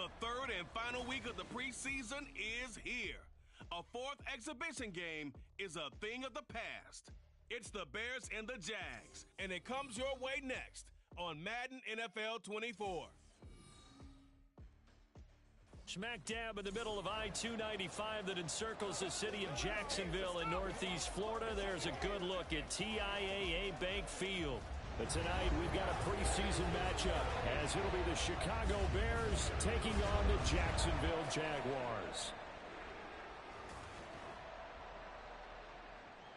The third and final week of the preseason is here. A fourth exhibition game is a thing of the past. It's the Bears and the Jags, and it comes your way next on Madden NFL 24. Smack dab in the middle of I-295 that encircles the city of Jacksonville in northeast Florida. There's a good look at TIAA Bank Field. But tonight we've got a preseason matchup as it'll be the Chicago Bears taking on the Jacksonville Jaguars.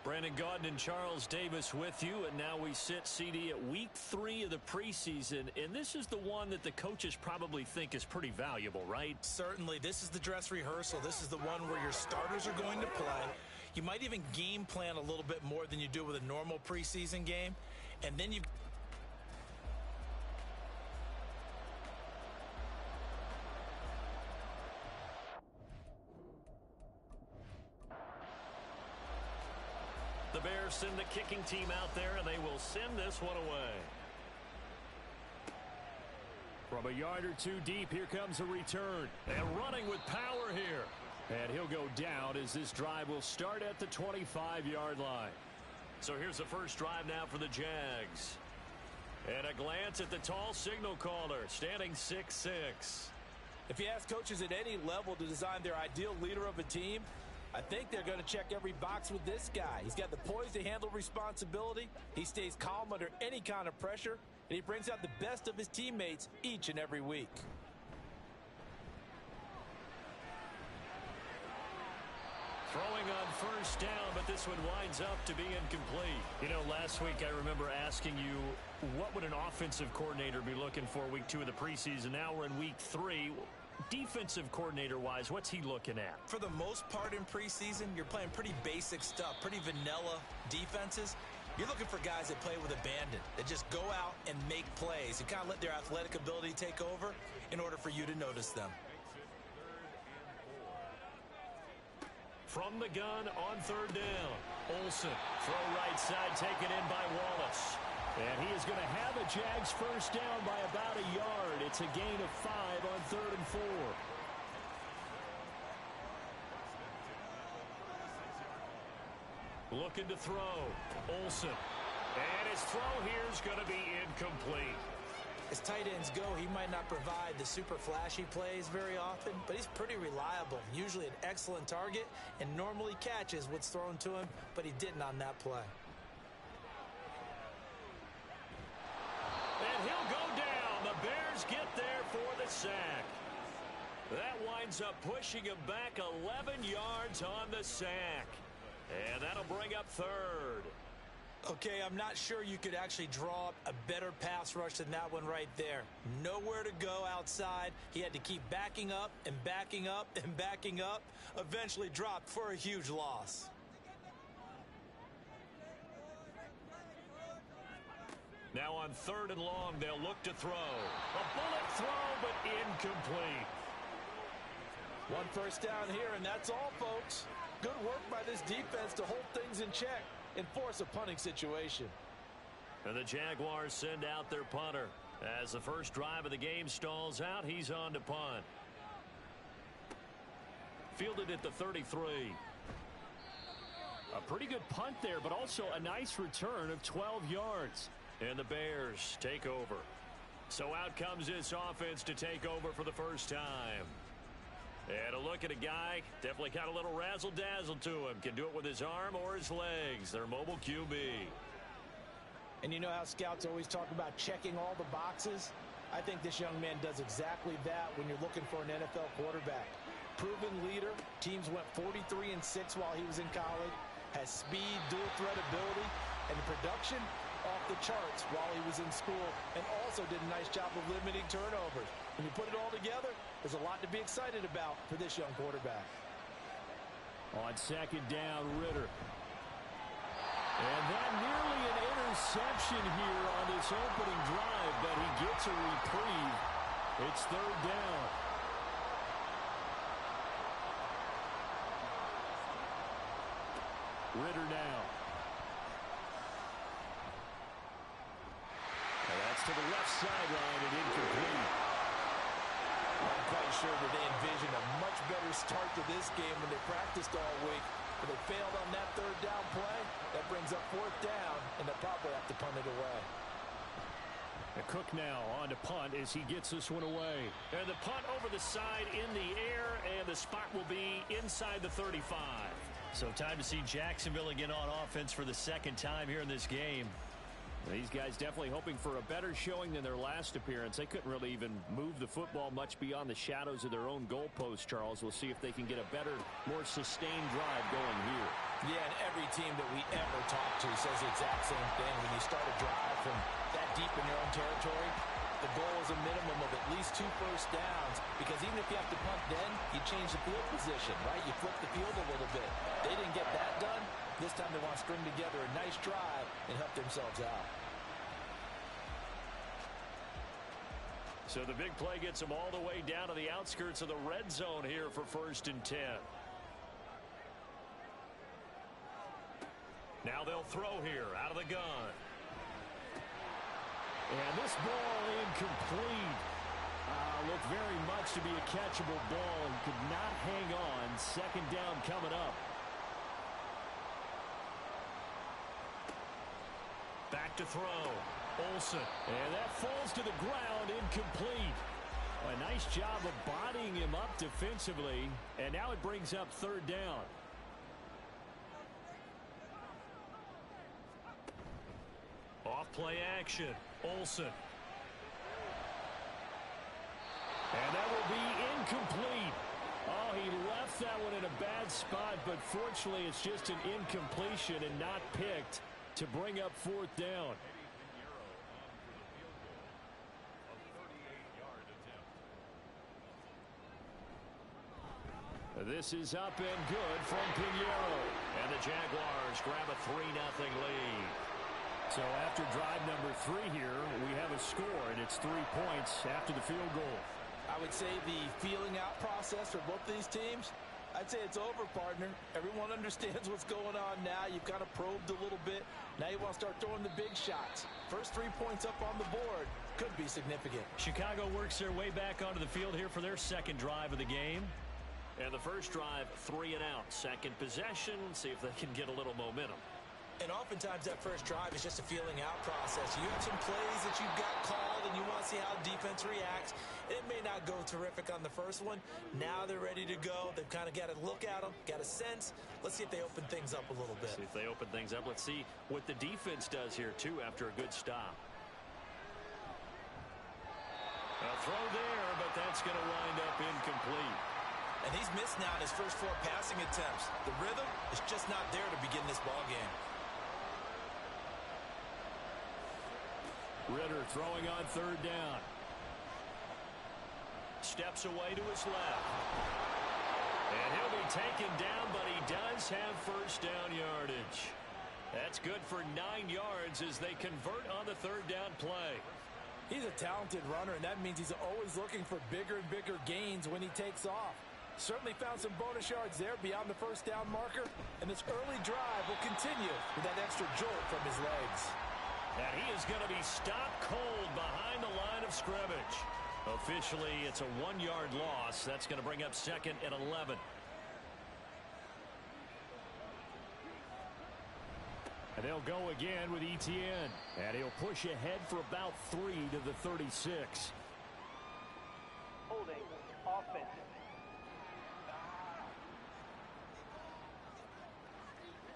Brandon Gaudin and Charles Davis with you, and now we sit, CD, at week 3 of the preseason, and this is the one that the coaches probably think is pretty valuable, right? Certainly. This is the dress rehearsal. This is the one where your starters are going to play. You might even game plan a little bit more than you do with a normal preseason game, and then you've The Bears send the kicking team out there, and they will send this one away. From a yard or two deep, here comes a return. And running with power here. And he'll go down as this drive will start at the 25-yard line. So here's the first drive now for the Jags. And a glance at the tall signal caller, standing 6'6". If you ask coaches at any level to design their ideal leader of a team, I think they're going to check every box with this guy. He's got the poise to handle responsibility. He stays calm under any kind of pressure, and he brings out the best of his teammates each and every week. Throwing on first down, but this one winds up to be incomplete. You know, last week I remember asking you, what would an offensive coordinator be looking for week 2 of the preseason? Now we're in week 3. Defensive coordinator-wise, what's he looking at? For the most part in preseason, you're playing pretty basic stuff, pretty vanilla defenses. You're looking for guys that play with abandon, that just go out and make plays and kind of let their athletic ability take over in order for you to notice them. From the gun on third down. Olsen, throw right side, taken in by Wallace. And he is going to have a Jags first down by about a yard. It's a gain of 5 on 3rd and 4. Looking to throw. Olsen. And his throw here is going to be incomplete. As tight ends go, he might not provide the super flashy plays very often, but he's pretty reliable. Usually an excellent target and normally catches what's thrown to him, but he didn't on that play. And he'll go down. The Bears get there for the sack. That winds up pushing him back 11 yards on the sack. And that'll bring up 3rd. Okay, I'm not sure you could actually draw up a better pass rush than that one right there. Nowhere to go outside. He had to keep backing up and backing up and backing up. Eventually dropped for a huge loss. Now on 3rd and long, they'll look to throw. A bullet throw, but incomplete. One first down here, and that's all, folks. Good work by this defense to hold things in check and force a punting situation. And the Jaguars send out their punter. As the first drive of the game stalls out, he's on to punt. Fielded at the 33. A pretty good punt there, but also a nice return of 12 yards. And the Bears take over. So out comes this offense to take over for the first time. And a look at a guy, definitely got a little razzle-dazzle to him. Can do it with his arm or his legs. Their mobile QB. And you know how scouts always talk about checking all the boxes? I think this young man does exactly that when you're looking for an NFL quarterback. Proven leader. Teams went 43-6 while he was in college. Has speed, dual threat ability, and the production off the charts while he was in school, and also did a nice job of limiting turnovers. When you put it all together, there's a lot to be excited about for this young quarterback. On 2nd down, Ritter. And that nearly an interception here on this opening drive, but he gets a reprieve. It's 3rd down. Ritter now. And that's to the left sideline and incomplete. I'm quite sure that they envisioned a much better start to this game when they practiced all week. But they failed on that third down play. That brings up fourth down, and they'll probably have to punt it away. Cook now on to punt as he gets this one away. And the punt over the side in the air, and the spot will be inside the 35. So time to see Jacksonville again on offense for the second time here in this game. These guys definitely hoping for a better showing than their last appearance. They couldn't really even move the football much beyond the shadows of their own goalpost, Charles. We'll see if they can get a better, more sustained drive going here. Yeah, and every team that we ever talk to says the exact same thing. When you start a drive from that deep in your own territory, the goal is a minimum of at least 2 first downs, because even if you have to punt then, you change the field position, right? You flip the field a little bit. They didn't get that done. This time they want to string together a nice drive and help themselves out. So the big play gets them all the way down to the outskirts of the red zone here for 1st and 10. Now they'll throw here out of the gun. And this ball incomplete. Looked very much to be a catchable ball and could not hang on. 2nd down coming up. Back to throw. Olsen. And that falls to the ground, incomplete. A nice job of bodying him up defensively. And now it brings up 3rd down. Off play action. Olsen. And that will be incomplete. Oh, he left that one in a bad spot, but fortunately it's just an incompletion and not picked to bring up 4th down. This is up and good from Pinheiro. And the Jaguars grab a 3-0 lead. So after drive number 3 here, we have a score, and it's 3 points after the field goal. I would say the feeling out process for both these teams, I'd say it's over, partner. Everyone understands what's going on now. You've kind of probed a little bit. Now you want to start throwing the big shots. First 3 points up on the board could be significant. Chicago works their way back onto the field here for their 2nd drive of the game. And the first drive, 3 and out. 2nd possession, see if they can get a little momentum. And oftentimes that first drive is just a feeling out process. You have some plays that you've got called and you want to see how defense reacts. It may not go terrific on the first one. Now they're ready to go. They've kind of got to look at them, got a sense. Let's see if they open things up a little bit. See if they open things up. Let's see what the defense does here, too, after a good stop. A throw there, but that's going to wind up incomplete. And he's missed now in his first 4 passing attempts. The rhythm is just not there to begin this ball game. Ritter throwing on 3rd down. Steps away to his left. And he'll be taken down, but he does have 1st down yardage. That's good for 9 yards as they convert on the 3rd down play. He's a talented runner, and that means he's always looking for bigger and bigger gains when he takes off. Certainly found some bonus yards there beyond the 1st down marker, and this early drive will continue with that extra jolt from his legs. And he is going to be stopped cold behind the line of scrimmage. Officially, it's a 1-yard loss. That's going to bring up 2nd and 11. And they'll go again with Etienne. And he'll push ahead for about 3 to the 36. Holding offense.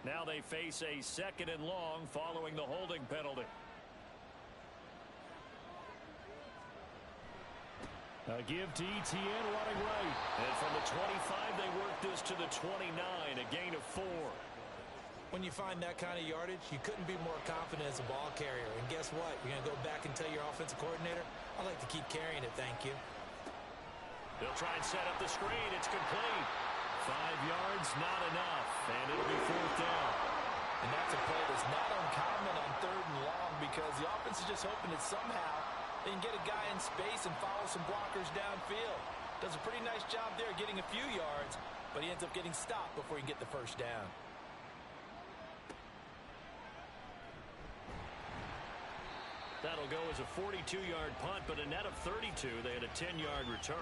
Now they face a 2nd and long following the holding penalty. A give to Etienne running right. And from the 25, they work this to the 29, a gain of 4. When you find that kind of yardage, you couldn't be more confident as a ball carrier. And guess what? You're going to go back and tell your offensive coordinator, I'd like to keep carrying it, thank you. They'll try and set up the screen. It's complete. 5 yards, not enough. And it'll be 4th down. And that's a play that's not uncommon on 3rd and long, because the offense is just hoping that somehow they can get a guy in space and follow some blockers downfield. Does a pretty nice job there getting a few yards, but he ends up getting stopped before he can get the 1st down. That'll go as a 42-yard punt, but a net of 32. They had a 10-yard return,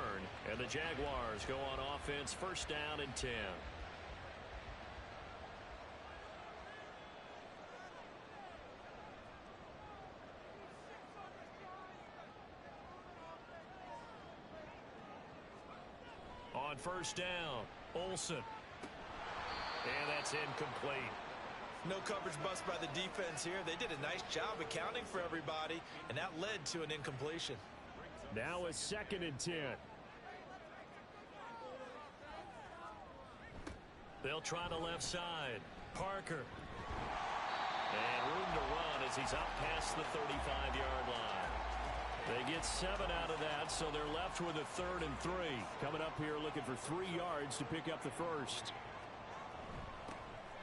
and the Jaguars go on offense, first down and 10. On first down, Olsen. And that's incomplete. No coverage bust by the defense here. They did a nice job accounting for everybody, and that led to an incompletion. Now a 2nd and 10. They'll try the left side. Parker. And room to run as he's out past the 35-yard line. They get 7 out of that, so they're left with a 3rd and 3. Coming up here looking for 3 yards to pick up the first.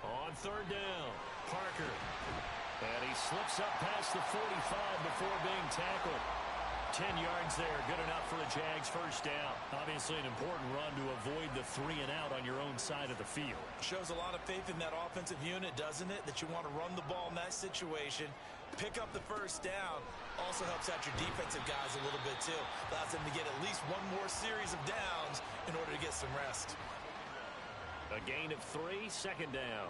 On 3rd down, Parker. And he slips up past the 45 before being tackled. 10 yards there, good enough for a Jags first down. Obviously an important run to avoid the 3 and out on your own side of the field. Shows a lot of faith in that offensive unit, doesn't it? That you want to run the ball in that situation. Pick up the first down. Also helps out your defensive guys a little bit too. Allows them to get at least one more series of downs in order to get some rest. A gain of 3, 2nd down.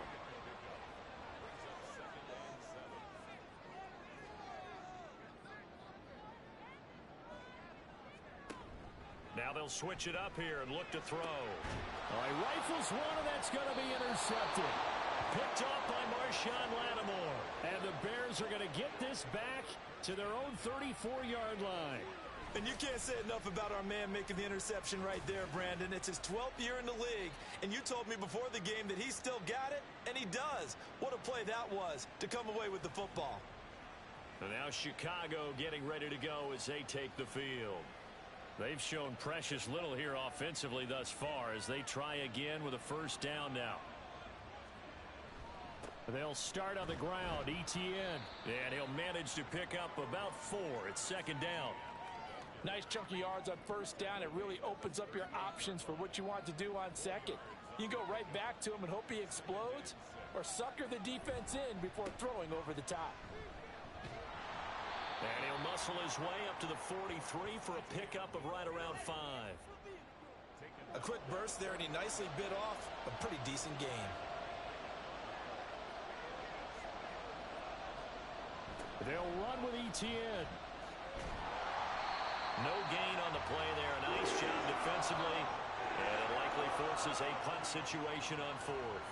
Now they'll switch it up here and look to throw. He rifles one, and that's going to be intercepted. Picked off by Marshawn Lattimore. And the Bears are going to get this back to their own 34-yard line. And you can't say enough about our man making the interception right there, Brandon. It's his 12th year in the league, and you told me before the game that he still got it, and he does. What a play that was to come away with the football. And now Chicago getting ready to go as they take the field. They've shown precious little here offensively thus far as they try again with a first down now. They'll start on the ground, Etienne. And he'll manage to pick up about 4. It's 2nd down. Nice chunky yards on first down. It really opens up your options for what you want to do on 2nd. You can go right back to him and hope he explodes, or sucker the defense in before throwing over the top. And he'll muscle his way up to the 43 for a pickup of right around 5. A quick burst there, and he nicely bit off a pretty decent gain. They'll run with Etienne. No gain on the play there. A nice job defensively. And it likely forces a punt situation on 4th.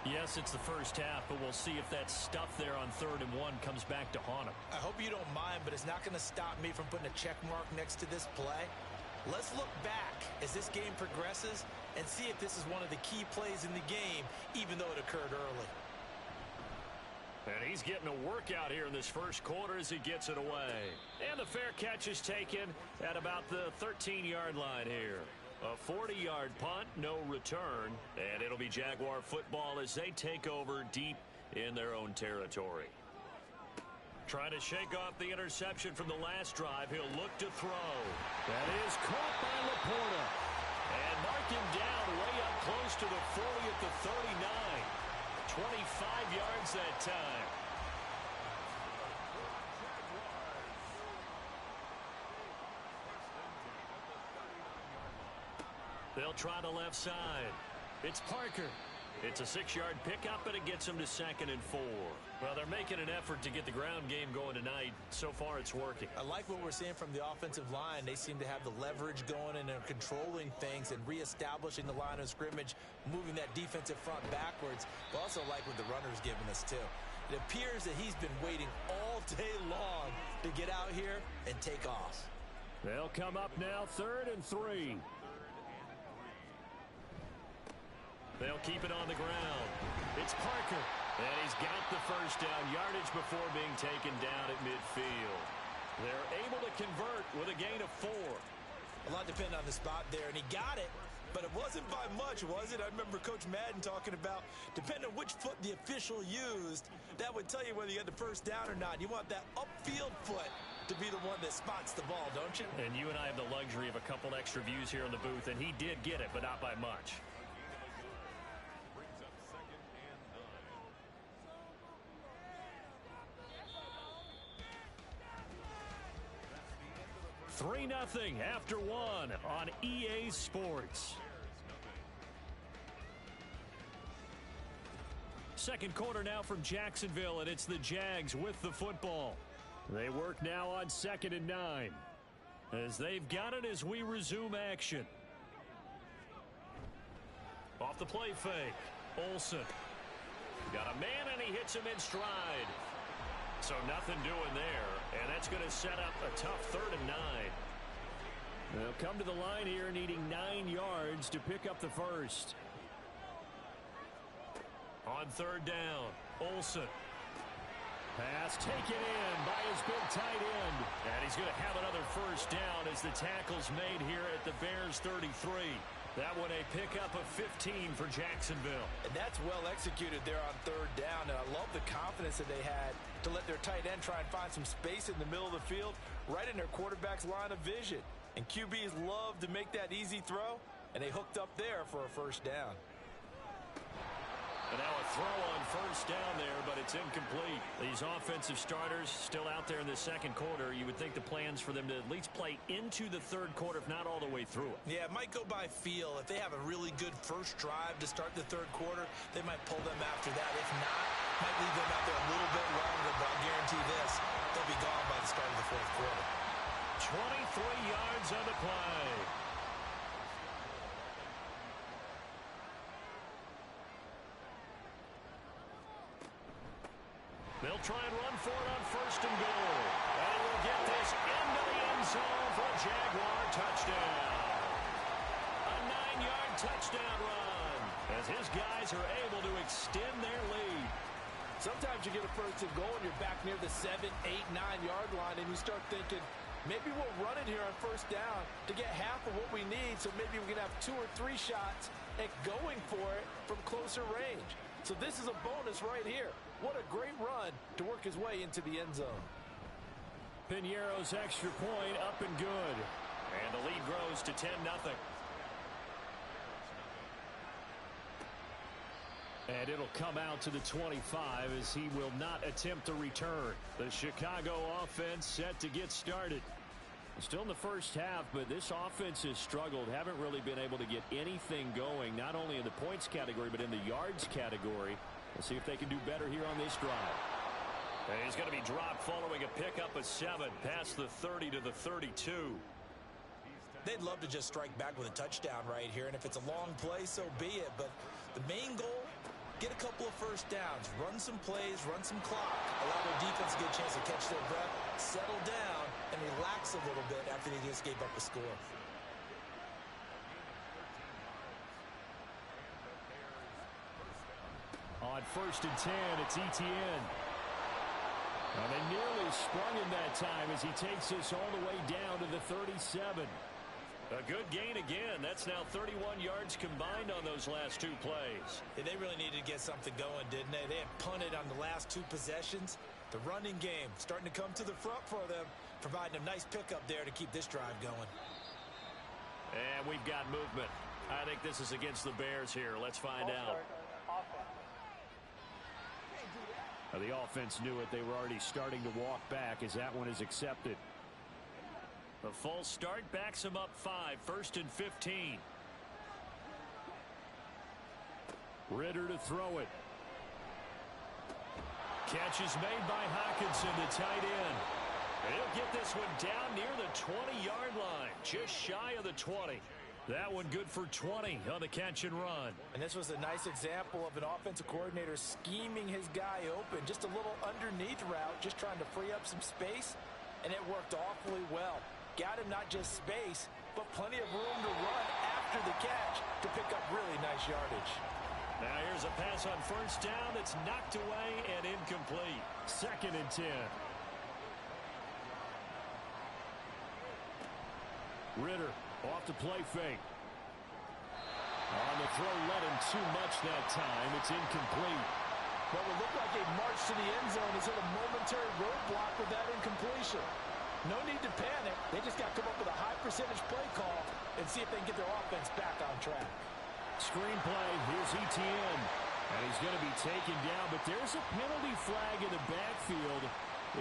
Yes, it's the first half, but we'll see if that stuff there on 3rd and 1 comes back to haunt him. I hope you don't mind, but it's not going to stop me from putting a check mark next to this play. Let's look back as this game progresses and see if this is one of the key plays in the game, even though it occurred early. And he's getting a workout here in this first quarter as he gets it away. And the fair catch is taken at about the 13-yard line here. A 40-yard punt, no return, and it'll be Jaguar football as they take over deep in their own territory. Trying to shake off the interception from the last drive. He'll look to throw. That is caught by Laporta. And mark him down way up close to the 40 at the 39. 25 yards that time. They'll try the left side. It's Parker. It's a 6-yard pickup, and it gets them to 2nd and 4. Well, they're making an effort to get the ground game going tonight. So far, it's working. I like what we're seeing from the offensive line. They seem to have the leverage going, and they're controlling things and reestablishing the line of scrimmage, moving that defensive front backwards. But also like what the runner's giving us, too. It appears that he's been waiting all day long to get out here and take off. They'll come up now, 3rd and 3. They'll keep it on the ground. It's Parker. And he's got the first down yardage before being taken down at midfield. They're able to convert with a gain of 4. A lot depending on the spot there, and he got it, but it wasn't by much, was it? I remember Coach Madden talking about, depending on which foot the official used, that would tell you whether you had the first down or not. You want that upfield foot to be the one that spots the ball, don't you? And you and I have the luxury of a couple extra views here in the booth, and he did get it, but not by much. 3-0 after one on EA Sports. Second quarter now from Jacksonville, and it's the Jags with the football. They work now on 2nd and 9. As they've got it as we resume action. Off the play fake. Olsen. Got a man, and he hits him in stride. So nothing doing there, and that's going to set up a tough 3rd and 9. They'll come to the line here needing 9 yards to pick up the first. On 3rd down, Olsen. Pass taken in by his big tight end. And he's going to have another first down as the tackle's made here at the Bears 33. That one a pickup of 15 for Jacksonville. And that's well executed there on 3rd down. And I love the confidence that they had to let their tight end try and find some space in the middle of the field, right in their quarterback's line of vision. And QBs love to make that easy throw, and they hooked up there for a first down. And now a throw on first down there, but it's incomplete. These offensive starters still out there in the second quarter. You would think the plans for them to at least play into the 3rd quarter, if not all the way through it. Yeah, it might go by feel. If they have a really good first drive to start the 3rd quarter, they might pull them after that. If not, might leave them out there a little bit longer, but I'll guarantee this, they'll be gone by the start of the 4th quarter. 23 yards on the play. They'll try and run for it on 1st and goal. And we'll get this into the end zone for a Jaguar touchdown. A 9-yard touchdown run as his guys are able to extend their lead. Sometimes you get a 1st and goal and you're back near the 7, 8, 9-yard line, and you start thinking, maybe we'll run it here on 1st down to get half of what we need, so maybe we can have 2 or 3 shots at going for it from closer range. So this is a bonus right here. What a great run to work his way into the end zone. Piñeiro's extra point up and good. And the lead grows to 10-0. And it'll come out to the 25 as he will not attempt a return. The Chicago offense set to get started. Still in the first half, but this offense has struggled. Haven't really been able to get anything going, not only in the points category, but in the yards category. We'll see if they can do better here on this drive. And he's going to be dropped following a pickup of 7 past the 30 to the 32. They'd love to just strike back with a touchdown right here, and if it's a long play, so be it. But the main goal, get a couple of first downs, run some plays, run some clock, allow their defense to get a chance to catch their breath, settle down, and relax a little bit after they just gave up a score. On 1st and 10, it's Etienne. And they nearly sprung him that time as he takes this all the way down to the 37. A good gain again. That's now 31 yards combined on those last 2 plays. Yeah, they really needed to get something going, didn't they? They had punted on the last 2 possessions. The running game starting to come to the front for them, providing a nice pickup there to keep this drive going. And we've got movement. I think this is against the Bears here. Let's find out. The offense knew it. They were already starting to walk back as that one is accepted. The false start backs him up 5. 1st and 15. Ritter to throw it. Catch is made by Hockenson, the tight end. And he'll get this one down near the 20-yard line, just shy of the 20. That one good for 20 on the catch and run. And this was a nice example of an offensive coordinator scheming his guy open. Just a little underneath route, just trying to free up some space, and it worked awfully well. Got him not just space, but plenty of room to run after the catch to pick up really nice yardage. Now here's a pass on 1st down that's knocked away and incomplete. 2nd and 10. Ritter off the play fake. On the throw, led him too much that time. It's incomplete. What would look like a march to the end zone is hit a momentary roadblock with that incompletion. No need to panic. They just got to come up with a high percentage play call and see if they can get their offense back on track. Screenplay, here's Etienne. And he's going to be taken down, but there's a penalty flag in the backfield.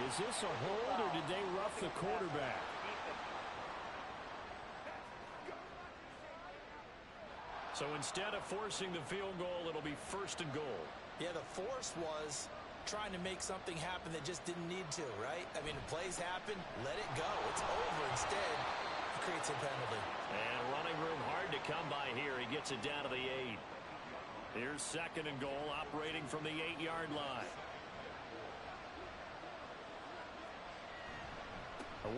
Is this a hold or did they rough the quarterback? So instead of forcing the field goal, it'll be 1st and goal. Yeah, the force was trying to make something happen that just didn't need to, right? I mean, the plays happen, let it go. It's over. Instead, it creates a penalty. And running room hard to come by here. He gets it down to the 8. Here's 2nd and goal, operating from the 8-yard line.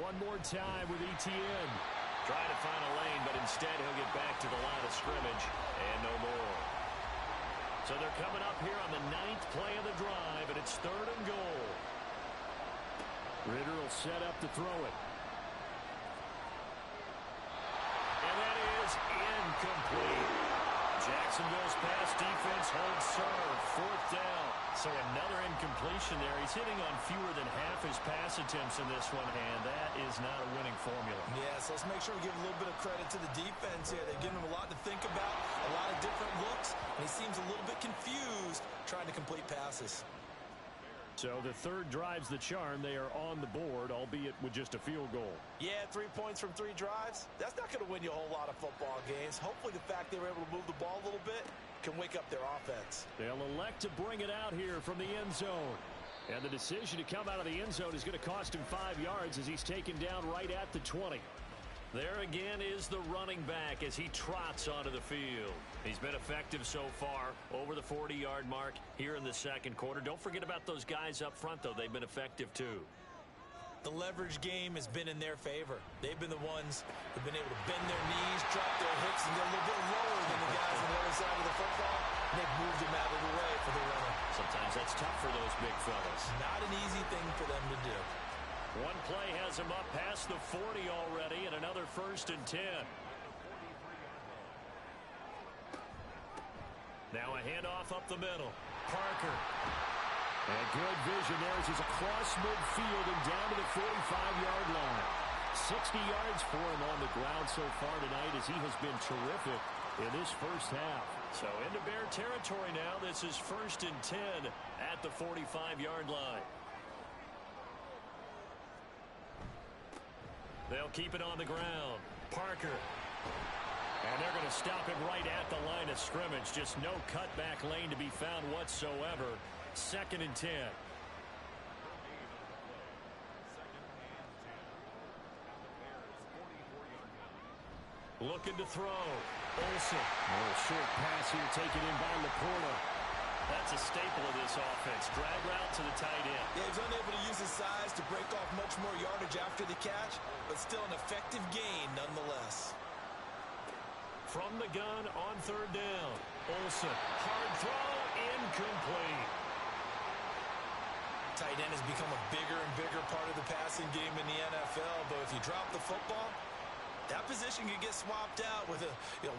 One more time with ETN. Trying to find a lane, but instead he'll get back to the line of scrimmage and no more. So they're coming up here on the 9th play of the drive, and it's 3rd and goal. Ritter will set up to throw it. And that is incomplete. Jacksonville's pass defense holds serve. 4th down. So another incompletion there. He's hitting on fewer than half his pass attempts in this one, and that is not a winning formula. Yeah, so let's make sure we give a little bit of credit to the defense here. They've given him a lot to think about, a lot of different looks, and he seems a little bit confused trying to complete passes. So the 3rd drive's the charm. They are on the board, albeit with just a field goal. Yeah, 3 points from 3 drives. That's not going to win you a whole lot of football games. Hopefully the fact they were able to move the ball a little bit can wake up their offense. They'll elect to bring it out here from the end zone. And the decision to come out of the end zone is going to cost him 5 yards as he's taken down right at the 20. There again is the running back as he trots onto the field. He's been effective so far, over the 40-yard mark here in the 2nd quarter. Don't forget about those guys up front, though. They've been effective, too. The leverage game has been in their favor. They've been the ones who've been able to bend their knees, drop their hips, and get a little bit lower than the guys on the other side of the football. And they've moved them out of the way for the runner. Sometimes that's tough for those big fellas. Not an easy thing for them to do. One play has him up past the 40 already, and another 1st and 10. Now a handoff up the middle. Parker. And good vision there as he's across midfield and down to the 45-yard line. 60 yards for him on the ground so far tonight as he has been terrific in this first half. So into Bear territory now. This is 1st and 10 at the 45-yard line. They'll keep it on the ground. Parker. And they're going to stop him right at the line of scrimmage. Just no cutback lane to be found whatsoever. 2nd and 10. Looking to throw. Olsen. A little short pass here taken in by Laporta. That's a staple of this offense. Drag route to the tight end. Yeah, he's unable to use his size to break off much more yardage after the catch, but still an effective gain nonetheless. From the gun on 3rd down. Olsen. Hard throw. Incomplete. Tight end has become a bigger and bigger part of the passing game in the NFL, but if you drop the football, that position could get swapped out with a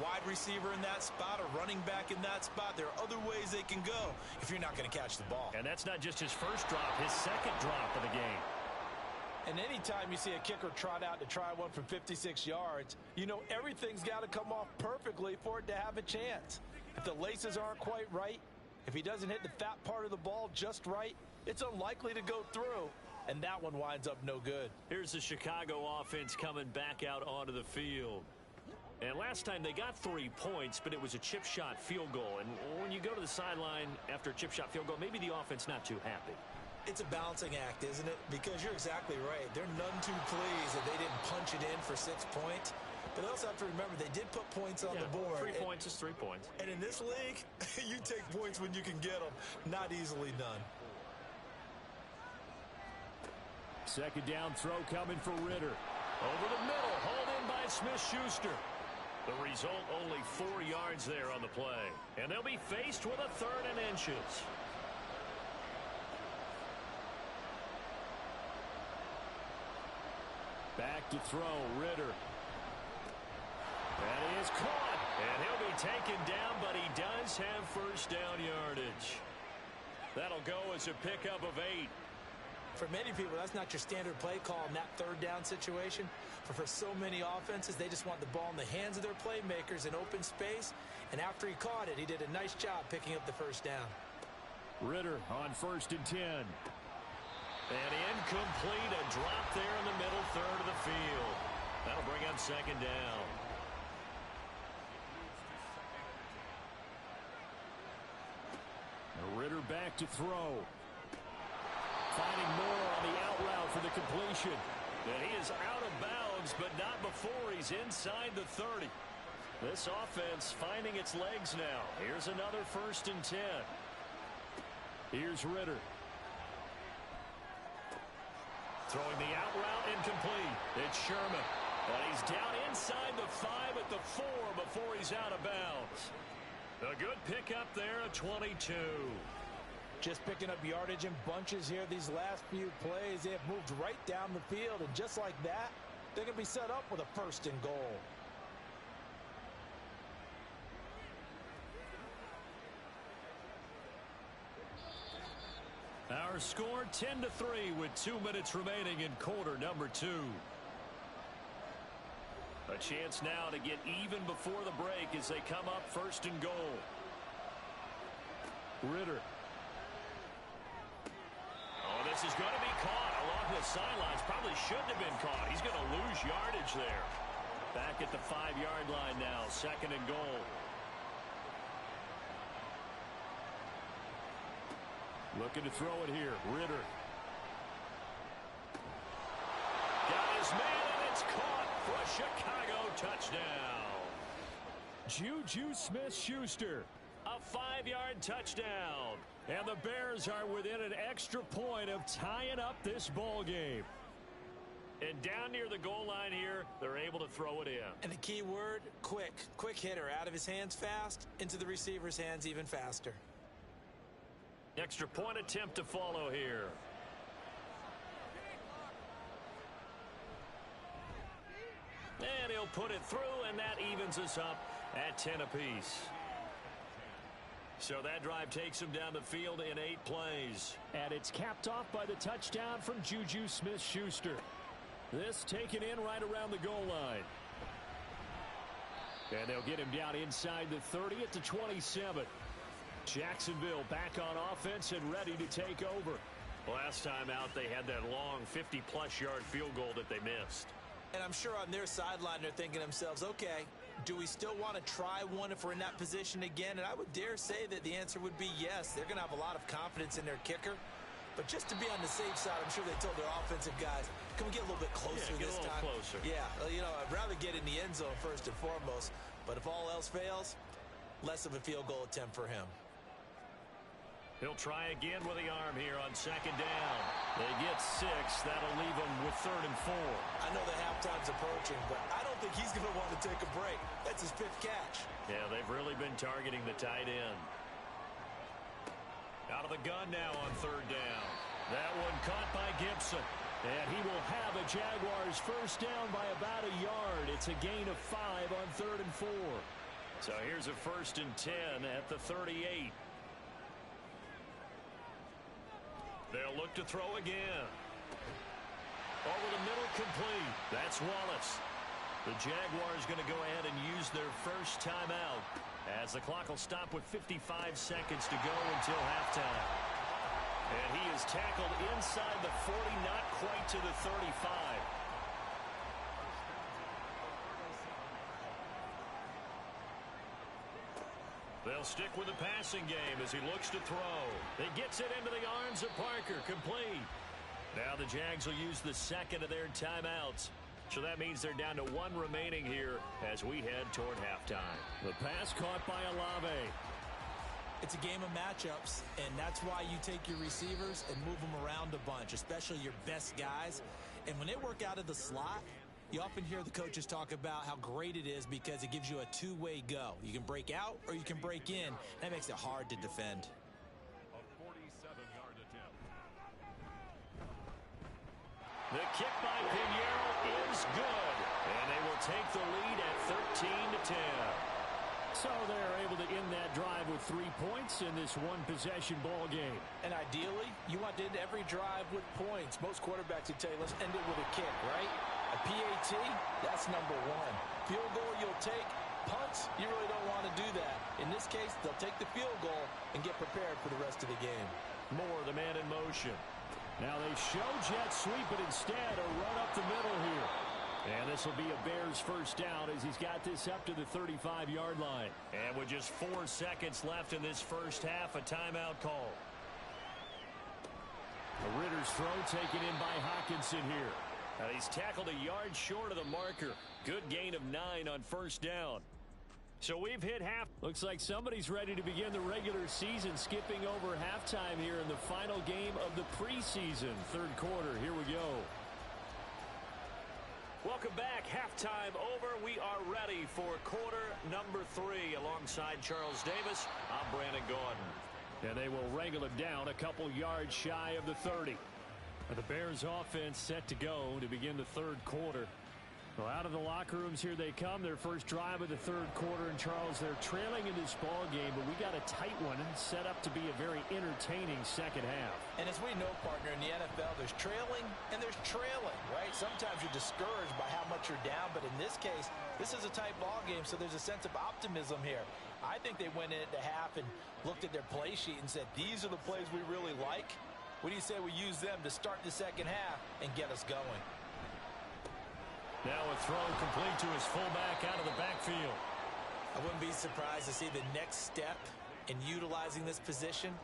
wide receiver in that spot, a running back in that spot. There are other ways they can go if you're not going to catch the ball. And that's not just his first drop, his 2nd drop of the game. And anytime you see a kicker trot out to try one from 56 yards, you know everything's got to come off perfectly for it to have a chance. If the laces aren't quite right, if he doesn't hit the fat part of the ball just right, it's unlikely to go through. And that one winds up no good. Here's the Chicago offense coming back out onto the field. And last time they got 3 points, but it was a chip shot field goal. And when you go to the sideline after a chip shot field goal, maybe the offense not too happy. It's a balancing act, isn't it? Because you're exactly right. They're none too pleased that they didn't punch it in for 6 points. But they also have to remember they did put points on the board. 3 points is 3 points. And in this league, you take points when you can get them. Not easily done. 2nd down throw coming for Ritter. Over the middle, hauled in by Smith-Schuster. The result, only 4 yards there on the play. And they'll be faced with a 3rd and inches. Back to throw, Ritter. And he is caught. And he'll be taken down, but he does have 1st down yardage. That'll go as a pickup of 8. For many people, that's not your standard play call in that 3rd down situation. But for so many offenses, they just want the ball in the hands of their playmakers in open space. And after he caught it, he did a nice job picking up the 1st down. Ritter on 1st and 10. And incomplete, a drop there in the middle 3rd of the field. That'll bring up 2nd down. look to throw. Finding more on the out route for the completion. And he is out of bounds, but not before he's inside the 30. This offense finding its legs now. Here's another 1st and 10. Here's Ritter. Throwing the out route incomplete. It's Sherman. And he's down inside the 5 at the 4 before he's out of bounds. A good pickup there, a 22. Just picking up yardage in bunches here these last few plays. They have moved right down the field, and just like that, they're going to be set up with a 1st and goal. Our score 10-3 with 2 minutes remaining in quarter number 2. A chance now to get even before the break as they come up 1st and goal. Ritter. Oh, this is going to be caught along the sidelines. Probably shouldn't have been caught. He's going to lose yardage there. Back at the 5-yard line now, 2nd and goal. Looking to throw it here. Ritter. Got his man, and it's caught for a Chicago touchdown. Juju Smith-Schuster. A 5-yard touchdown. And the Bears are within an extra point of tying up this ball game. And down near the goal line here, they're able to throw it in. And the key word, quick. Quick hitter. Out of his hands fast, into the receiver's hands even faster. Extra point attempt to follow here. And he'll put it through, and that evens us up at 10 apiece. So that drive takes him down the field in 8 plays. And it's capped off by the touchdown from Juju Smith-Schuster. This taken in right around the goal line. And they'll get him down inside the 30 at the 27. Jacksonville back on offense and ready to take over. Last time out, they had that long 50-plus yard field goal that they missed. And I'm sure on their sideline they're thinking to themselves, okay, do we still want to try one if we're in that position again? And I would dare say that the answer would be yes. They're going to have a lot of confidence in their kicker. But just to be on the safe side, I'm sure they told their offensive guys, can we get a little bit closer this time? Closer. Yeah, you know, I'd rather get in the end zone first and foremost. But if all else fails, less of a field goal attempt for him. He'll try again with the arm here on 2nd down. They get 6. That'll leave them with 3rd and 4. I know the halftime's approaching, but I don't think he's going to want to take a break. That's his 5th catch. Yeah, they've really been targeting the tight end. Out of the gun now on 3rd down. That one caught by Gibson. And he will have a Jaguars 1st down by about a yard. It's a gain of 5 on 3rd and 4. So here's a 1st and 10 at the 38. They'll look to throw again. Over the middle, complete. That's Wallace. The Jaguars going to go ahead and use their first timeout as the clock will stop with 55 seconds to go until halftime. And he is tackled inside the 40, not quite to the 35. They'll stick with the passing game as he looks to throw. He gets it into the arms of Parker, complete. Now the Jags will use the 2nd of their timeouts. So that means they're down to 1 remaining here as we head toward halftime. The pass caught by Olave. It's a game of matchups, and that's why you take your receivers and move them around a bunch, especially your best guys. And when they work out of the slot, you often hear the coaches talk about how great it is because it gives you a two-way go. You can break out or you can break in. That makes it hard to defend. A 47-yard attempt. The kick by Pinheiro is good. And they will take the lead at 13-10. So they're able to end that drive with 3 points in this one-possession ball game. And ideally, you want to end every drive with points. Most quarterbacks would tell you, let's end it with a kick, right? A PAT, that's number 1. Field goal you'll take. Punts, you really don't want to do that. In this case, they'll take the field goal and get prepared for the rest of the game. Moore, the man in motion. Now they show jet sweep, but instead a run up the middle here. And this will be a Bears 1st down as he's got this up to the 35-yard line. And with just 4 seconds left in this first half, a timeout call. A Ritter's throw taken in by Hawkinson here. And he's tackled a yard short of the marker. Good gain of 9 on first down. So we've hit half. Looks like somebody's ready to begin the regular season, skipping over halftime here in the final game of the preseason. Third quarter, here we go. Welcome back. Halftime over. We are ready for quarter number 3. Alongside Charles Davis, I'm Brandon Gaudin. And they will wrangle it down a couple yards shy of the 30. The Bears offense set to go to begin the third quarter. Well, out of the locker rooms here they come. Their first drive of the third quarter. And Charles, they're trailing in this ball game, but we got a tight one set up to be a very entertaining second half. And as we know, partner, in the NFL, there's trailing and there's trailing, right? Sometimes you're discouraged by how much you're down, but in this case, this is a tight ball game, so there's a sense of optimism here. I think they went into half and looked at their play sheet and said, these are the plays we really like. What do you say we use them to start the second half and get us going? Now a throw complete to his fullback out of the backfield. I wouldn't be surprised to see the next step in utilizing this position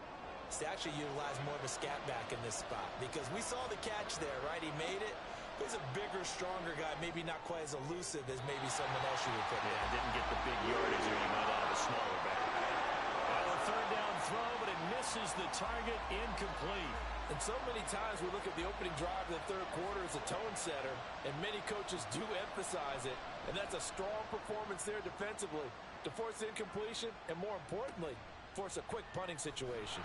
is to actually utilize more of a scat back in this spot, because we saw the catch there, right? He made it. He's a bigger, stronger guy, maybe not quite as elusive as maybe someone else you would pick. Yeah, didn't get the big yardage or he might have a smaller back. Well, a third down throw, but it misses the target, incomplete. And so many times we look at the opening drive of the third quarter as a tone setter, and many coaches do emphasize it, and that's a strong performance there defensively to force incompletion and, more importantly, force a quick punting situation.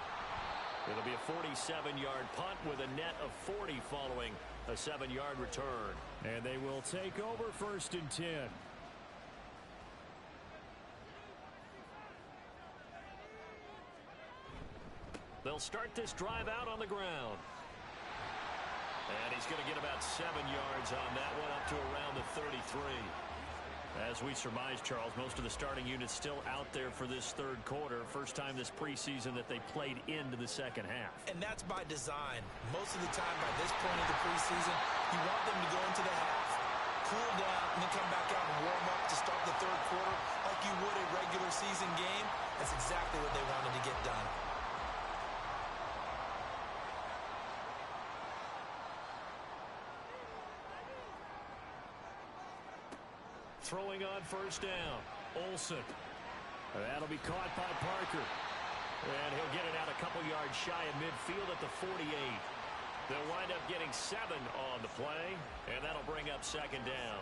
It'll be a 47-yard punt with a net of 40 following a 7-yard return. And they will take over first and 10. They'll start this drive out on the ground. And he's going to get about 7 yards on that one, up to around the 33. As we surmise, Charles, most of the starting units still out there for this third quarter. First time this preseason that they played into the second half. And that's by design. Most of the time by this point of the preseason, you want them to go into the half, cool down, and then come back out and warm up to start the third quarter like you would a regular season game. That's exactly what they wanted to get done. Throwing on first down, Olsen. That'll be caught by Parker. And he'll get it out a couple yards shy of midfield at the 48. They'll wind up getting 7 on the play, and that'll bring up second down.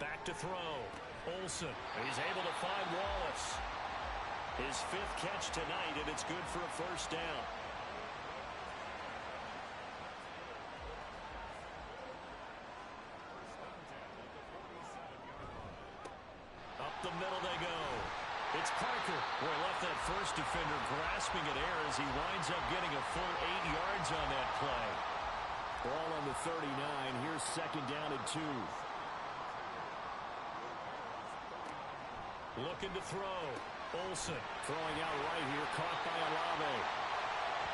Back to throw. Olsen. He's able to find Wallace. His 5th catch tonight, and it's good for a first down. The middle they go. It's Parker. Boy, left that first defender grasping at air as he winds up getting a full 8 yards on that play. Ball on the 39. Here's second down and 2. Looking to throw. Olsen throwing out right here. Caught by Olave.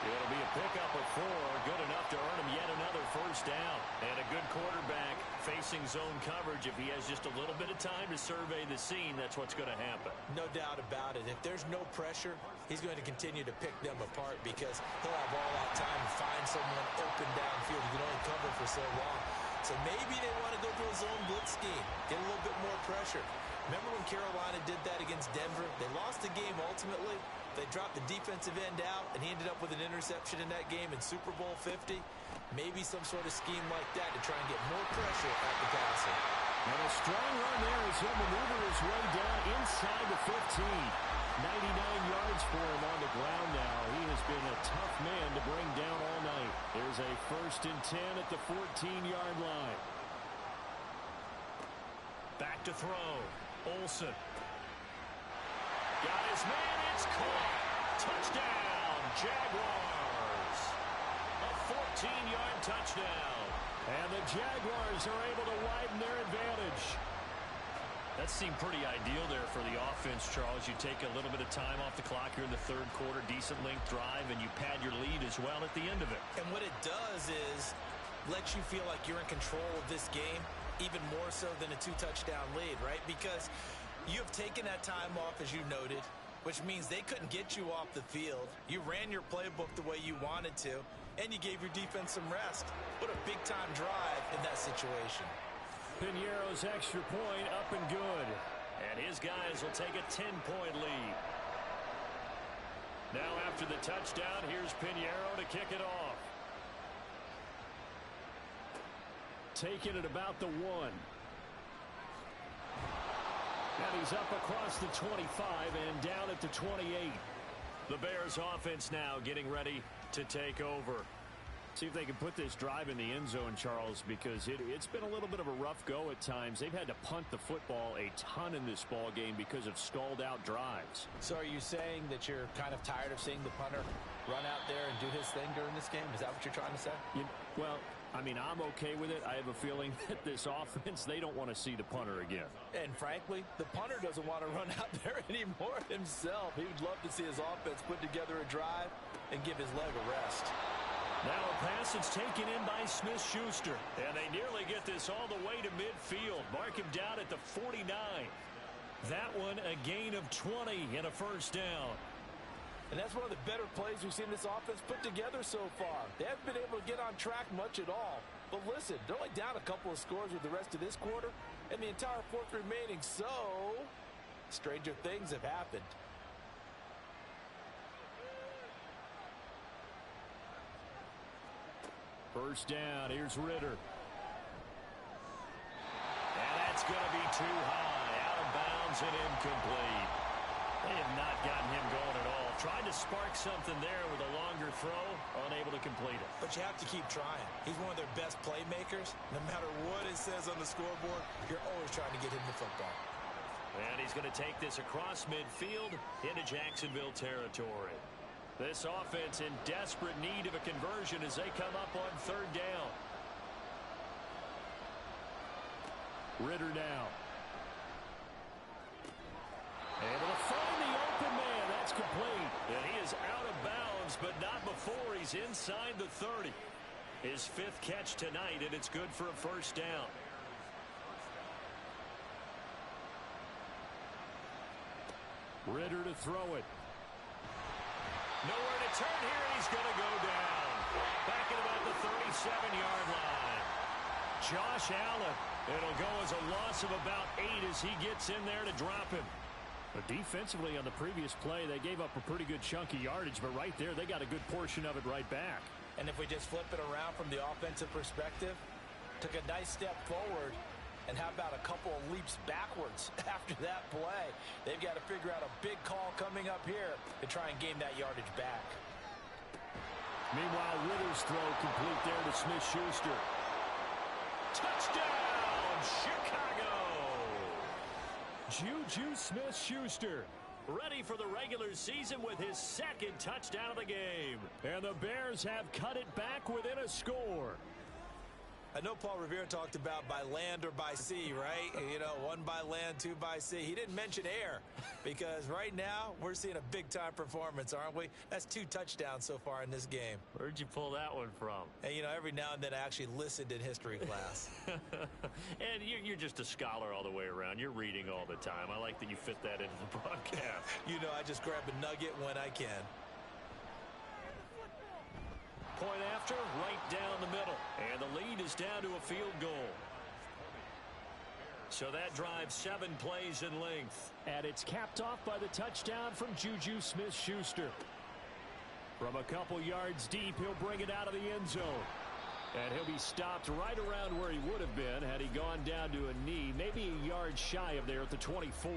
It'll be a pickup of 4. Good enough to earn him yet another first down. And a good quarterback facing zone coverage. If he has just a little bit of time to survey the scene, that's what's going to happen. No doubt about it. If there's no pressure, he's going to continue to pick them apart because he'll have all that time to find someone open downfield. He can only cover for so long. So maybe they want to go to a zone blitz scheme, get a little bit more pressure. Remember when Carolina did that against Denver? They lost the game ultimately. They dropped the defensive end out, and he ended up with an interception in that game in Super Bowl 50. Maybe some sort of scheme like that to try and get more pressure at the passer. And a strong run there as he'll maneuver his way down inside the 15. 99 yards for him on the ground now. He has been a tough man to bring down all night. There's a first and 10 at the 14-yard line. Back to throw. Olsen. Got his man. It's caught. Touchdown, Jaguars. A 14-yard touchdown. And the Jaguars are able to widen their advantage. That seemed pretty ideal there for the offense, Charles. You take a little bit of time off the clock here in the third quarter, decent length drive, and you pad your lead as well at the end of it. And what it does is lets you feel like you're in control of this game, even more so than a 2-touchdown lead, right? Because You have taken that time off, as you noted, which means they couldn't get you off the field. You ran your playbook the way you wanted to, and you gave your defense some rest. What a big-time drive in that situation. Piñeiro's extra point up and good. And his guys will take a 10-point lead. Now after the touchdown, here's Piñeiro to kick it off. Taking it about the 1. And he's up across the 25 and down at the 28. The Bears offense now getting ready to take over. See if they can put this drive in the end zone, Charles, because it's been a little bit of a rough go at times. They've had to punt the football a ton in this ball game because of stalled out drives. So are you saying that you're kind of tired of seeing the punter run out there and do his thing during this game? Is that what you're trying to say? Well, I mean, I'm okay with it. I have a feeling that this offense, they don't want to see the punter again. And frankly, the punter doesn't want to run out there anymore himself. He would love to see his offense put together a drive and give his leg a rest. Now a pass that's taken in by Smith-Schuster. And they nearly get this all the way to midfield. Mark him down at the 49. That one a gain of 20 and a first down. And that's one of the better plays we've seen this offense put together so far. They haven't been able to get on track much at all. But listen, they're only down a couple of scores with the rest of this quarter and the entire fourth remaining. So, stranger things have happened. First down, here's Ritter. And that's going to be too high. Out of bounds and incomplete. They have not gotten him going at all. Tried to spark something there with a longer throw, unable to complete it. But you have to keep trying. He's one of their best playmakers. No matter what it says on the scoreboard, you're always trying to get him the football. And he's going to take this across midfield into Jacksonville territory. This offense in desperate need of a conversion as they come up on third down. Ritter now. Able to find the open man. That's complete. And he is out of bounds, but not before he's inside the 30. His 5th catch tonight, and it's good for a first down. Ritter to throw it. Nowhere to turn here, and he's going to go down. Back at about the 37-yard line. Josh Allen. It'll go as a loss of about 8 as he gets in there to drop him. But defensively on the previous play, they gave up a pretty good chunk of yardage, but right there, they got a good portion of it right back. And if we just flip it around from the offensive perspective, took a nice step forward, and how about a couple of leaps backwards after that play? They've got to figure out a big call coming up here to try and gain that yardage back. Meanwhile, Ritter's throw complete there to Smith-Schuster. Touchdown, Chicago! Juju Smith-Schuster, ready for the regular season with his 2nd touchdown of the game. And the Bears have cut it back within a score. I know Paul Revere talked about by land or by sea, right? You know, 1 by land, 2 by sea. He didn't mention air because right now we're seeing a big-time performance, aren't we? That's 2 touchdowns so far in this game. Where'd you pull that one from? And, you know, every now and then I actually listened in history class. And you're just a scholar all the way around. You're reading all the time. I like that you fit that into the broadcast. You know, I just grab a nugget when I can. Point after, right down the middle. And the lead is down to a field goal. So that drives 7 plays in length. And it's capped off by the touchdown from Juju Smith-Schuster. From a couple yards deep, he'll bring it out of the end zone. And he'll be stopped right around where he would have been had he gone down to a knee, maybe a yard shy of there at the 24.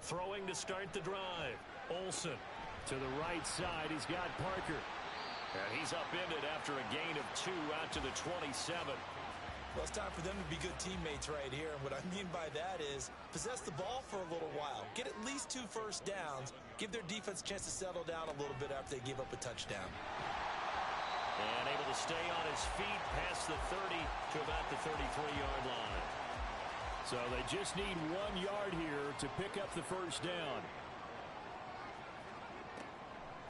Throwing to start the drive. Olsen. To the right side, he's got Parker. And he's upended after a gain of 2 out to the 27. Well, it's time for them to be good teammates right here. And what I mean by that is possess the ball for a little while. Get at least 2 first downs. Give their defense a chance to settle down a little bit after they give up a touchdown. And able to stay on his feet past the 30 to about the 33-yard line. So they just need 1 yard here to pick up the first down.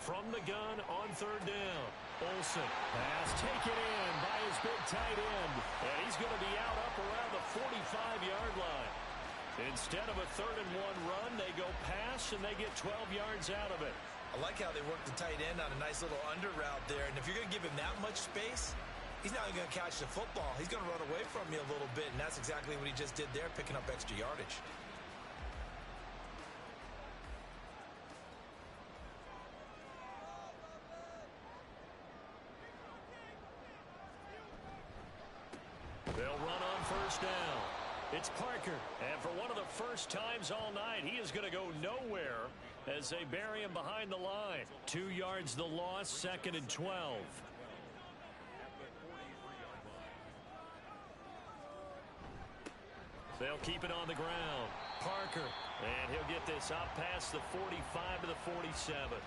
from the gun on third down. Olsen pass taken in by his big tight end. And he's going to be out up around the 45-yard line. Instead of a 3rd-and-1 run, they go pass, and they get 12 yards out of it. I like how they work the tight end on a nice little under route there. And if you're going to give him that much space, he's not going to catch the football. He's going to run away from you a little bit, and that's exactly what he just did there, picking up extra yardage. They'll run on first down. It's Parker, and for one of the first times all night, he is going to go nowhere as they bury him behind the line. 2 yards the loss, 2nd and 12. They'll keep it on the ground. Parker, and he'll get this out past the 45 to the 47.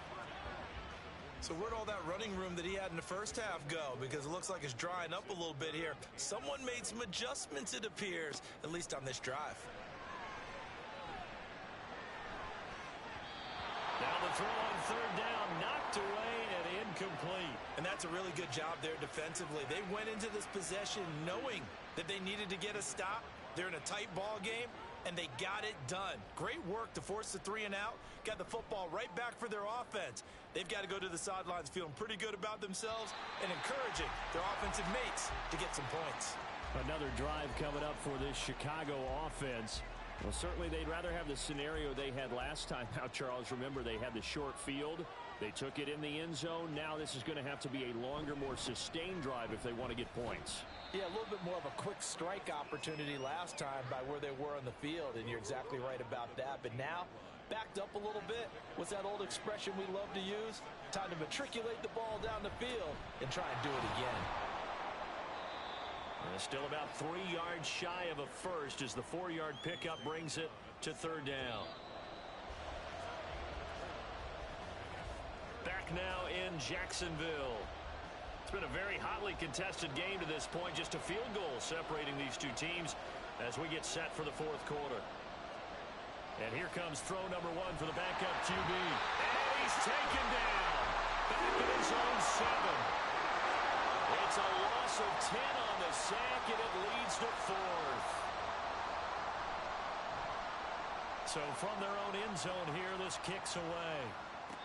So where'd all that running room that he had in the first half go? Because it looks like it's drying up a little bit here. Someone made some adjustments, it appears, at least on this drive. Now the throw on third down, knocked away and incomplete. And that's a really good job there defensively. They went into this possession knowing that they needed to get a stop. They're in a tight ball game, and they got it done. Great work to force the 3 and out. Got the football right back for their offense. They've got to go to the sidelines feeling pretty good about themselves and encouraging their offensive mates to get some points. Another drive coming up for this Chicago offense. Well, certainly they'd rather have the scenario they had last time out, Charles. Remember, they had the short field. They took it in the end zone. Now this is going to have to be a longer, more sustained drive if they want to get points. Yeah, a little bit more of a quick strike opportunity last time by where they were on the field, and you're exactly right about that. But now, backed up a little bit. What's that old expression we love to use? Time to matriculate the ball down the field and try and do it again. And still about 3 yards shy of a first as the 4-yard pickup brings it to third down. Back now in Jacksonville. It's been a very hotly contested game to this point. Just a field goal separating these two teams as we get set for the 4th quarter. And here comes throw number 1 for the backup QB. And he's taken down. Back in his own 7. It's a loss of 10 on the sack, and it leads to 4th. So from their own end zone here, this kicks away.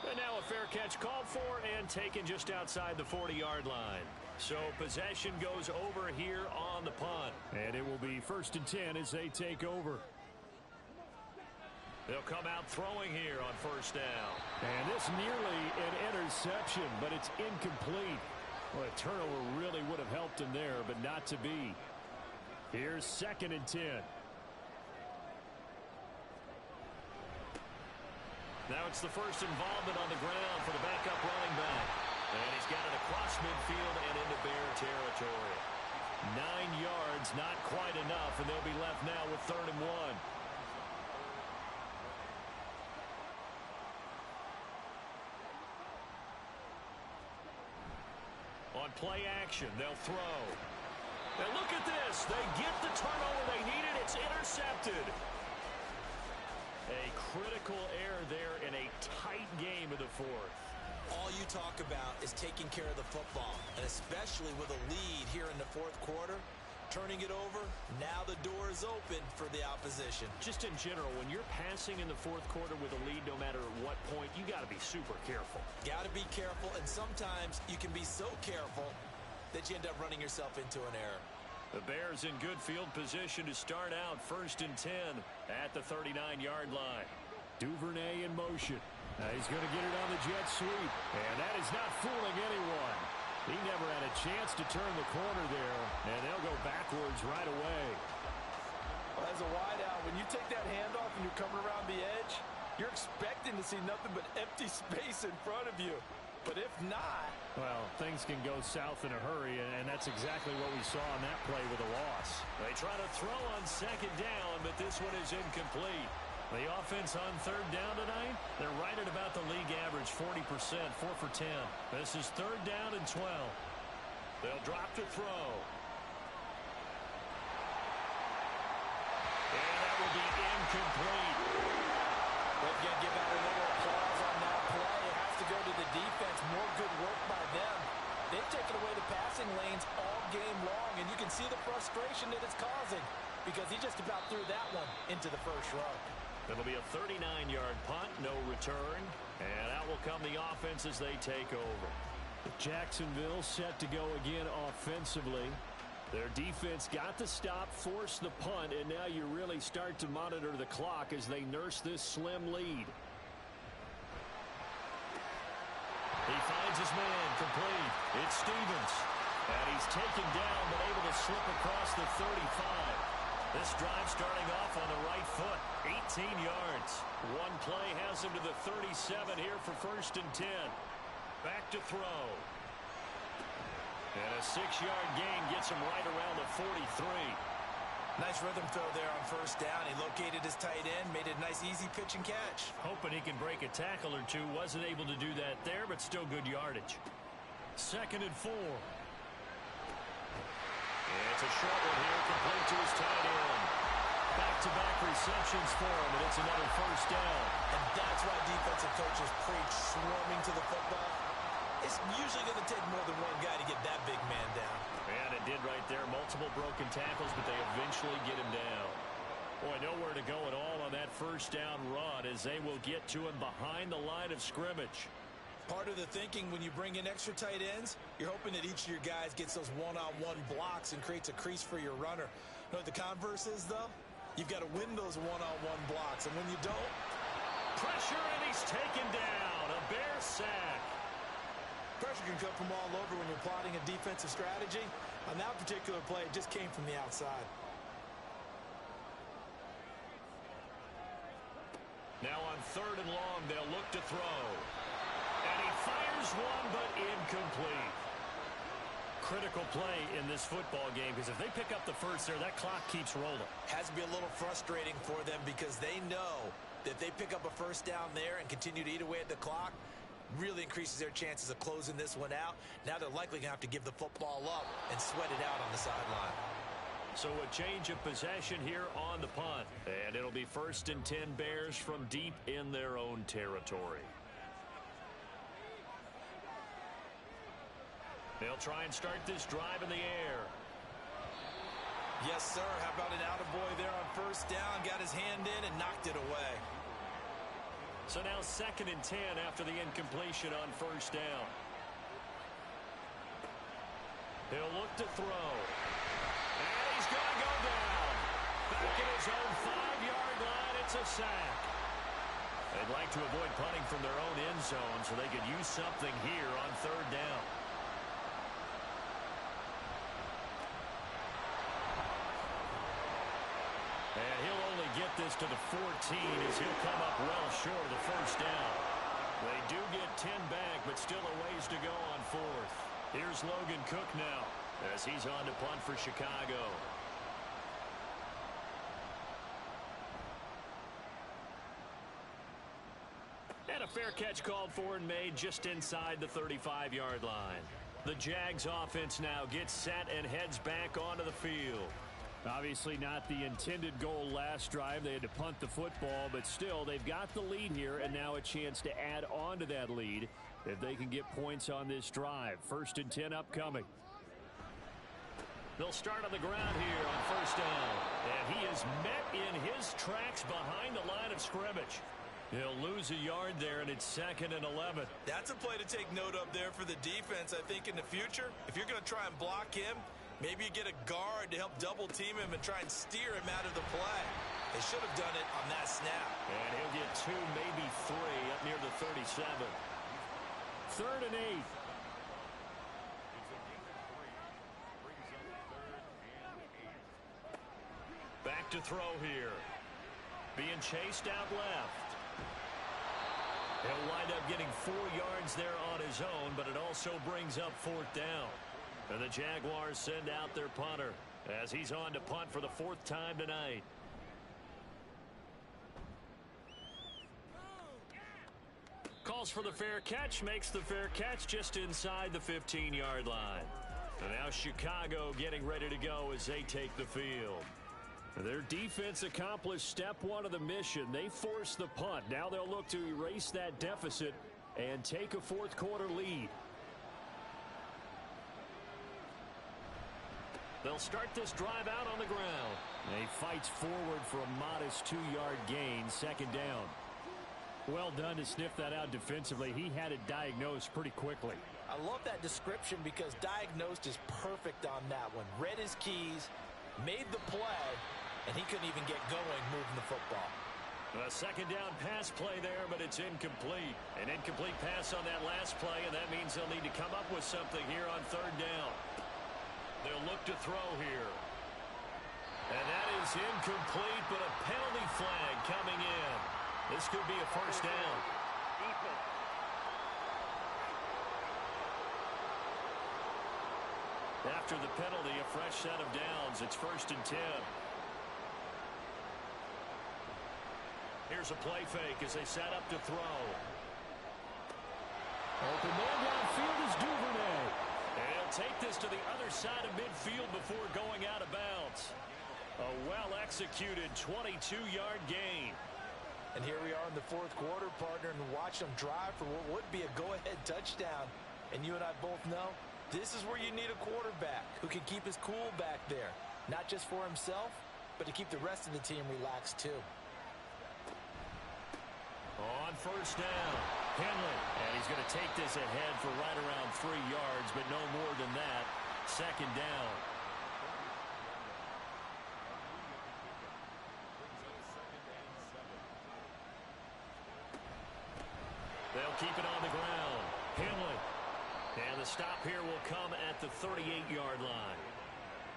And now a fair catch called for and taken just outside the 40-yard line. So possession goes over here on the punt. And it will be 1st and 10 as they take over. They'll come out throwing here on first down. And this nearly an interception, but it's incomplete. Well, a turnover really would have helped him there, but not to be. Here's 2nd and 10. Now it's the first involvement on the ground for the backup running back. And he's got it across midfield and into Bear territory. 9 yards, not quite enough, and they'll be left now with 3rd and 1. On play action, they'll throw. And look at this. They get the turnover they needed. It's intercepted. A critical error there in a tight game in the 4th. All you talk about is taking care of the football, and especially with a lead here in the 4th quarter, turning it over, now the door is open for the opposition. Just in general, when you're passing in the 4th quarter with a lead, no matter what point, you got to be super careful. Got to be careful, and sometimes you can be so careful that you end up running yourself into an error. The Bears in good field position to start out 1st and 10 at the 39-yard line. Duvernay in motion. He's going to get it on the jet sweep. And that is not fooling anyone. He never had a chance to turn the corner there. And they'll go backwards right away. Well, as a wideout, when you take that handoff and you're coming around the edge, you're expecting to see nothing but empty space in front of you. But if not... Well, things can go south in a hurry, and that's exactly what we saw on that play with a loss. They try to throw on 2nd down, but this one is incomplete. The offense on 3rd down tonight, they're right at about the league average, 40%, 4 for 10. This is 3rd down and 12. They'll drop to throw. And that will be incomplete. But again, give out a little applause on that play. It has to to go to the defense. More good work by them. They've taken away the passing lanes all game long, and you can see the frustration that it's causing because he just about threw that one into the first row. It'll be a 39-yard punt, no return, and out will come the offense as they take over. Jacksonville set to go again offensively. Their defense got the stop, forced the punt, and now you really start to monitor the clock as they nurse this slim lead. He finds his man, complete. It's Stevens. And he's taken down, but able to slip across the 35. This drive starting off on the right foot, 18 yards. One play has him to the 37 here for 1st and 10. Back to throw. And a 6-yard gain gets him right around the 43. Nice rhythm throw there on 1st down. He located his tight end, made a nice easy pitch and catch. Hoping he can break a tackle or two. Wasn't able to do that there, but still good yardage. 2nd and 4. It's a short one here, complete to his tight end. Back-to-back receptions for him, and it's another 1st down. And that's why defensive coaches preach swarming to the football. It's usually going to take more than one guy to get that big man down. And it did right there. Multiple broken tackles, but they eventually get him down. Boy, nowhere to go at all on that 1st down run as they will get to him behind the line of scrimmage. Part of the thinking when you bring in extra tight ends, you're hoping that each of your guys gets those one-on-one blocks and creates a crease for your runner. You know what the converse is, though? You've got to win those one-on-one blocks, and when you don't... Pressure, and he's taken down. A Bear sack. Pressure can come from all over when you're plotting a defensive strategy. On that particular play, it just came from the outside. Now on 3rd and long, they'll look to throw. And he fires one, but incomplete. Critical play in this football game because if they pick up the first there, that clock keeps rolling. Has to be a little frustrating for them because they know that if they pick up a 1st down there and continue to eat away at the clock, really increases their chances of closing this one out. Now they're likely going to have to give the football up and sweat it out on the sideline. So a change of possession here on the punt. And it'll be 1st and 10 Bears from deep in their own territory. They'll try and start this drive in the air. Yes, sir. How about an attaboy there on 1st down? Got his hand in and knocked it away. So now 2nd and 10 after the incompletion on 1st down. He'll look to throw. And he's going to go down. Back at his own 5-yard line, it's a sack. They'd like to avoid punting from their own end zone so they could use something here on 3rd down. And he'll only get this to the 14 as he'll come up well short of the 1st down. They do get 10 back, but still a ways to go on 4th. Here's Logan Cook now as he's on to punt for Chicago. And a fair catch called for and made just inside the 35-yard line. The Jags offense now gets set and heads back onto the field. Obviously not the intended goal last drive. They had to punt the football, but still they've got the lead here and now a chance to add on to that lead if they can get points on this drive. 1st and 10 upcoming. They'll start on the ground here on 1st down. And he is met in his tracks behind the line of scrimmage. He'll lose a yard there, and it's 2nd and 11. That's a play to take note of there for the defense, I think, in the future. If you're going to try and block him, maybe you get a guard to help double-team him and try and steer him out of the play. They should have done it on that snap. And he'll get 2, maybe 3 up near the 37. 3rd and 8. Back to throw here. Being chased out left. He'll wind up getting 4 yards there on his own, but it also brings up 4th down. And the Jaguars send out their punter as he's on to punt for the 4th time tonight. Calls for the fair catch, makes the fair catch just inside the 15-yard line. And now Chicago getting ready to go as they take the field. Their defense accomplished step 1 of the mission. They forced the punt. Now they'll look to erase that deficit and take a fourth quarter lead. They'll start this drive out on the ground. And he fights forward for a modest 2-yard gain, second down. Well done to sniff that out defensively. He had it diagnosed pretty quickly. I love that description because diagnosed is perfect on that one. Read his keys, made the play, and he couldn't even get going moving the football. A second down pass play there, but it's incomplete. An incomplete pass on that last play, and that means they'll need to come up with something here on third down. They'll look to throw here. And that is incomplete, but a penalty flag coming in. This could be a first down. After the penalty, a fresh set of downs. It's 1st and 10. Here's a play fake as they set up to throw. Open man downfield is Duvernay. And he'll take this to the other side of midfield before going out of bounds. A well-executed 22-yard gain. And here we are in the fourth quarter, partner, and watch them drive for what would be a go-ahead touchdown. And you and I both know this is where you need a quarterback who can keep his cool back there. Not just for himself, but to keep the rest of the team relaxed too. On first down, Henley. And he's going to take this ahead for right around 3 yards, but no more than that. Second down. They'll keep it on the ground. Henley. And the stop here will come at the 38-yard line.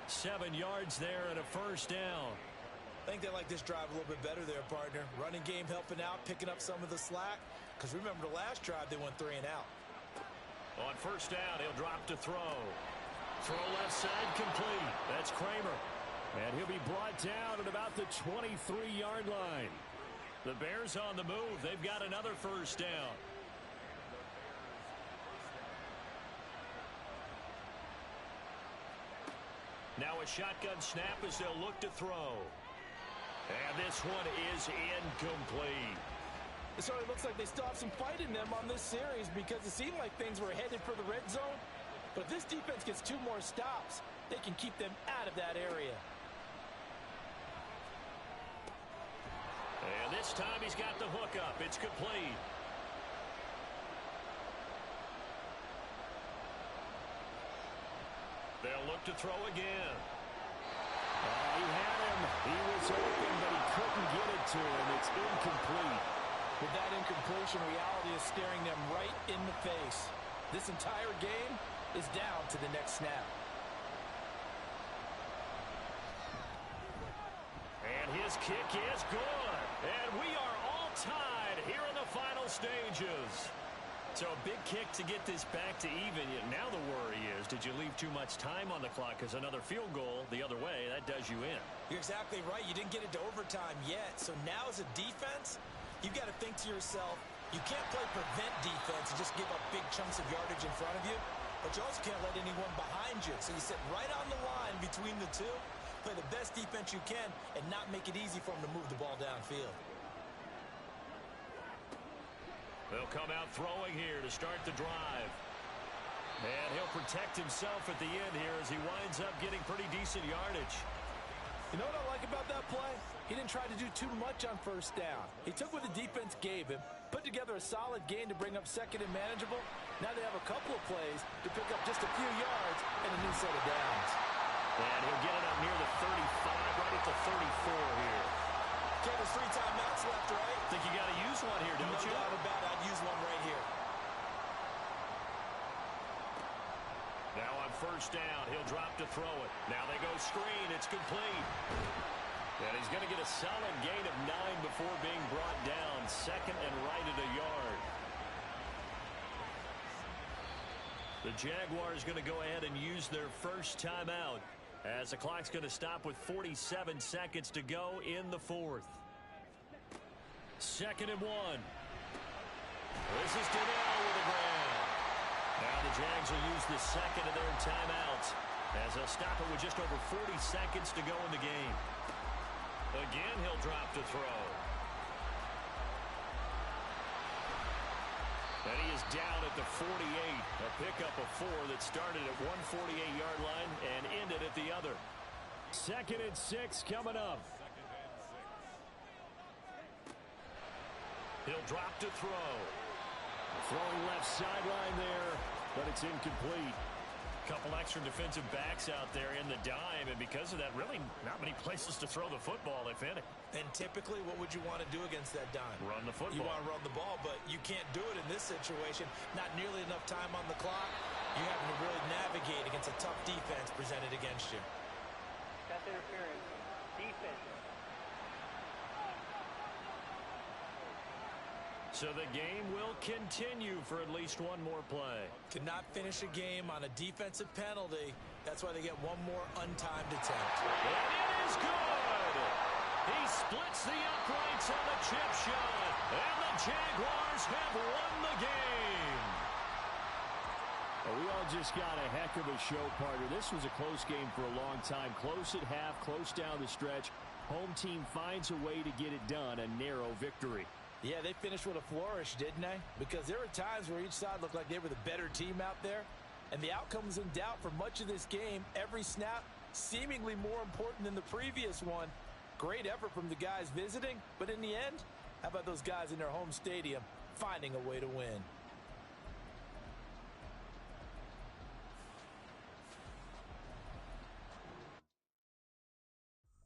7 yards there and a first down. I think they like this drive a little bit better there, partner. Running game helping out, picking up some of the slack. Because remember the last drive, they went 3 and out. On first down, he'll drop to throw. Throw left side complete. That's Kramer. And he'll be brought down at about the 23-yard line. The Bears on the move. They've got another first down. Now a shotgun snap as they'll look to throw. And this one is incomplete. It sort of looks like they still have some fight in them on this series because it seemed like things were headed for the red zone. But if this defense gets 2 more stops, they can keep them out of that area. And this time he's got the hook up. It's complete. They'll look to throw again. He had him. He was open, but he couldn't get it to him. It's incomplete. With that incompletion, reality is staring them right in the face. This entire game is down to the next snap. And his kick is good. And we are all tied here in the final stages. So a big kick to get this back to even. Now the worry is, did you leave too much time on the clock? Because another field goal the other way, that does you in. You're exactly right. You didn't get it to overtime yet. So now as a defense, you've got to think to yourself, you can't play prevent defense and just give up big chunks of yardage in front of you. But you also can't let anyone behind you. So you sit right on the line between the two, play the best defense you can, and not make it easy for them to move the ball downfield. They'll come out throwing here to start the drive. And he'll protect himself at the end here as he winds up getting pretty decent yardage. You know what I like about that play? He didn't try to do too much on first down. He took what the defense gave him, put together a solid gain to bring up second and manageable. Now they have a couple of plays to pick up just a few yards and a new set of downs. And he'll get it up near the 35, right at the 34 here. There's 3 timeouts left, right? Think you got to use one here, don't you? No doubt about it. I'd use one right here. Now on first down, he'll drop to throw it. Now they go screen. It's complete. And he's going to get a solid gain of 9 before being brought down. Second and right at a yard. The Jaguars going to go ahead and use their first timeout as the clock's going to stop with 47 seconds to go in the fourth. Second and 1. This is Donnell with the ground. Now the Jags will use the second of their timeouts as they'll stop it with just over 40 seconds to go in the game. Again, he'll drop to throw. And he is down at the 48. A pickup of 4 that started at one 48-yard line and ended at the other. 2nd and 6 coming up. He'll drop to throw. Throwing left sideline there, but it's incomplete. Couple extra defensive backs out there in the dime, and because of that, really not many places to throw the football, if any. And typically, what would you want to do against that dime? Run the football. You want to run the ball, but you can't do it in this situation. Not nearly enough time on the clock. You having to really navigate against a tough defense presented against you. That's interference. Defense. So the game will continue for at least one more play. Cannot finish a game on a defensive penalty. That's why they get one more untimed attempt. And it is good! He splits the uprights on the chip shot. And the Jaguars have won the game. Well, we all just got a heck of a show, partner. This was a close game for a long time. Close at half, close down the stretch. Home team finds a way to get it done. A narrow victory. Yeah, they finished with a flourish, didn't they? Because there were times where each side looked like they were the better team out there. And the outcome was in doubt for much of this game. Every snap seemingly more important than the previous one. Great effort from the guys visiting. But in the end, how about those guys in their home stadium finding a way to win?